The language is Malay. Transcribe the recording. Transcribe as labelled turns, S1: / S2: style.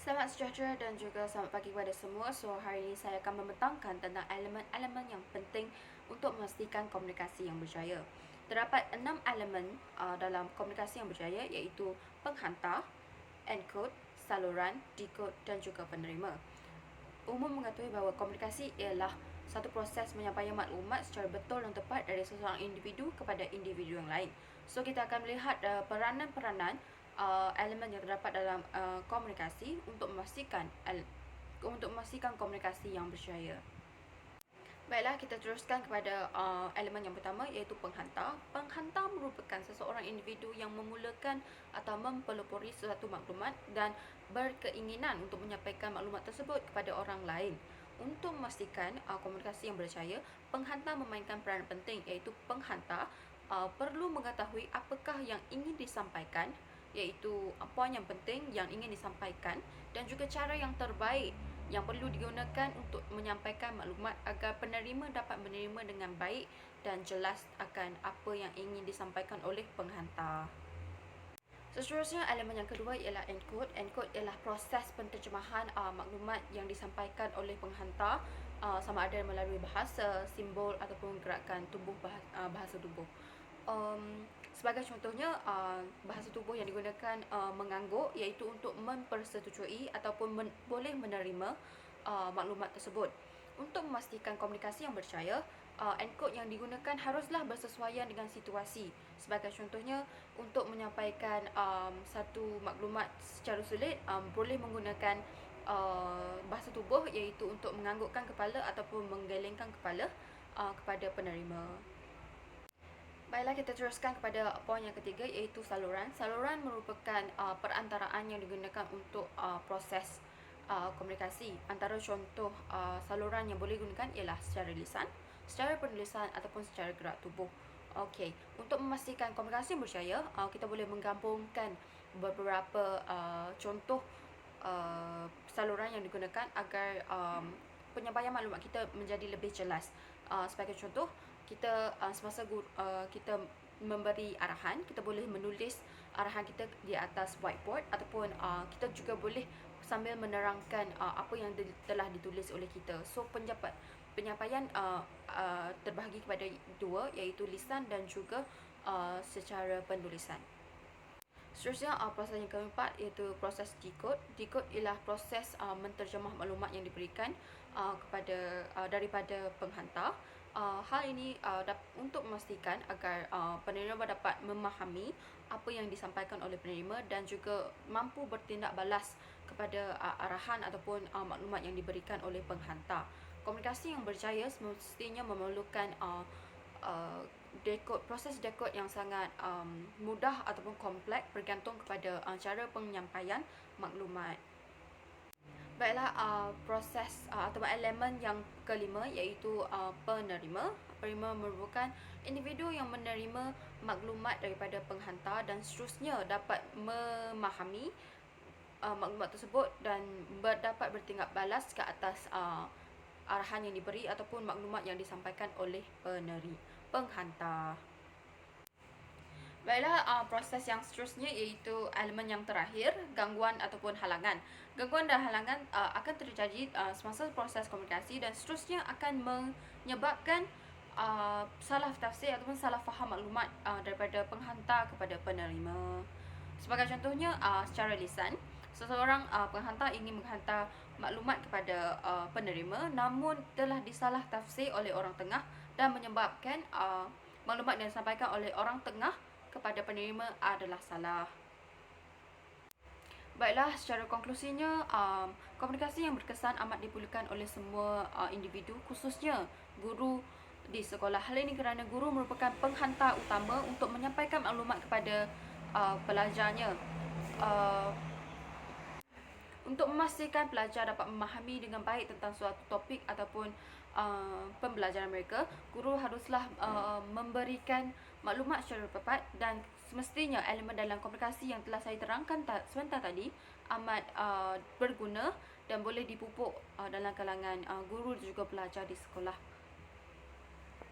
S1: Selamat sejahtera dan juga selamat pagi kepada semua. So, hari ini saya akan membentangkan tentang elemen-elemen yang penting untuk memastikan komunikasi yang berjaya. Terdapat 6 elemen dalam komunikasi yang berjaya, iaitu penghantar, encode, saluran, decode dan juga penerima. Umum mengetahui bahawa komunikasi ialah satu proses menyampaikan maklumat secara betul dan tepat dari seseorang individu kepada individu yang lain. So, kita akan melihat peranan-peranan elemen yang terdapat dalam komunikasi untuk memastikan komunikasi yang berjaya. Baiklah, kita teruskan kepada elemen yang pertama, iaitu penghantar. Penghantar merupakan seseorang individu yang memulakan atau mempelopori sesuatu maklumat dan berkeinginan untuk menyampaikan maklumat tersebut kepada orang lain. Untuk memastikan komunikasi yang berjaya, penghantar memainkan peranan penting, iaitu penghantar perlu mengetahui apakah yang ingin disampaikan, iaitu poin yang penting yang ingin disampaikan, dan juga cara yang terbaik yang perlu digunakan untuk menyampaikan maklumat agar penerima dapat menerima dengan baik dan jelas akan apa yang ingin disampaikan oleh penghantar. Seterusnya, elemen yang kedua ialah encode. Encode ialah proses penterjemahan maklumat yang disampaikan oleh penghantar, sama ada melalui bahasa, simbol ataupun gerakan tubuh, bahasa tubuh. Sebagai contohnya, bahasa tubuh yang digunakan mengangguk, iaitu untuk mempersetujui ataupun boleh menerima maklumat tersebut. Untuk memastikan komunikasi yang berjaya, encode yang digunakan haruslah bersesuaian dengan situasi. Sebagai contohnya, untuk menyampaikan satu maklumat secara sulit, boleh menggunakan bahasa tubuh, iaitu untuk menganggukkan kepala ataupun menggelengkan kepala kepada penerima. Baiklah, kita teruskan kepada poin yang ketiga, iaitu saluran. Saluran merupakan perantaraan yang digunakan untuk proses komunikasi. Antara contoh saluran yang boleh digunakan ialah secara lisan, secara penulisan ataupun secara gerak tubuh. Okey, untuk memastikan komunikasi yang berjaya, kita boleh menggabungkan beberapa contoh saluran yang digunakan agar penyampaian maklumat kita menjadi lebih jelas. Sebagai contoh, kita semasa kita memberi arahan, kita boleh menulis arahan kita di atas whiteboard, ataupun kita juga boleh sambil menerangkan apa yang telah ditulis oleh kita. So, penyampaian terbahagi kepada dua, iaitu lisan dan juga secara penulisan. Seterusnya, proses yang keempat, iaitu proses decode. Decode ialah proses menterjemah maklumat yang diberikan daripada penghantar. Hal ini untuk memastikan agar penerima dapat memahami apa yang disampaikan oleh penerima dan juga mampu bertindak balas kepada arahan ataupun maklumat yang diberikan oleh penghantar. Komunikasi yang berjaya semestinya memerlukan proses decode yang sangat mudah ataupun kompleks, bergantung kepada cara penyampaian maklumat. Baiklah, proses atau elemen yang kelima, iaitu penerima. Penerima merupakan individu yang menerima maklumat daripada penghantar dan seterusnya dapat memahami maklumat tersebut dan dapat bertindak balas ke atas arahan yang diberi ataupun maklumat yang disampaikan oleh penghantar. Baiklah, proses yang seterusnya iaitu elemen yang terakhir, gangguan ataupun halangan. Gangguan dan halangan akan terjadi semasa proses komunikasi dan seterusnya akan menyebabkan salah tafsir ataupun salah faham maklumat daripada penghantar kepada penerima. Sebagai contohnya, secara lisan, seseorang penghantar ingin menghantar maklumat kepada penerima, namun telah disalah tafsir oleh orang tengah dan menyebabkan maklumat yang disampaikan oleh orang tengah kepada penerima adalah salah. Baiklah, secara konklusinya, komunikasi yang berkesan amat diperlukan oleh semua individu, khususnya guru di sekolah. Hal ini kerana guru merupakan penghantar utama untuk menyampaikan maklumat kepada pelajarnya. Untuk memastikan pelajar dapat memahami dengan baik tentang suatu topik ataupun pembelajaran mereka, guru haruslah memberikan maklumat secara tepat, dan semestinya elemen dalam komunikasi yang telah saya terangkan sebentar tadi amat berguna dan boleh dipupuk dalam kalangan guru dan juga pelajar di sekolah.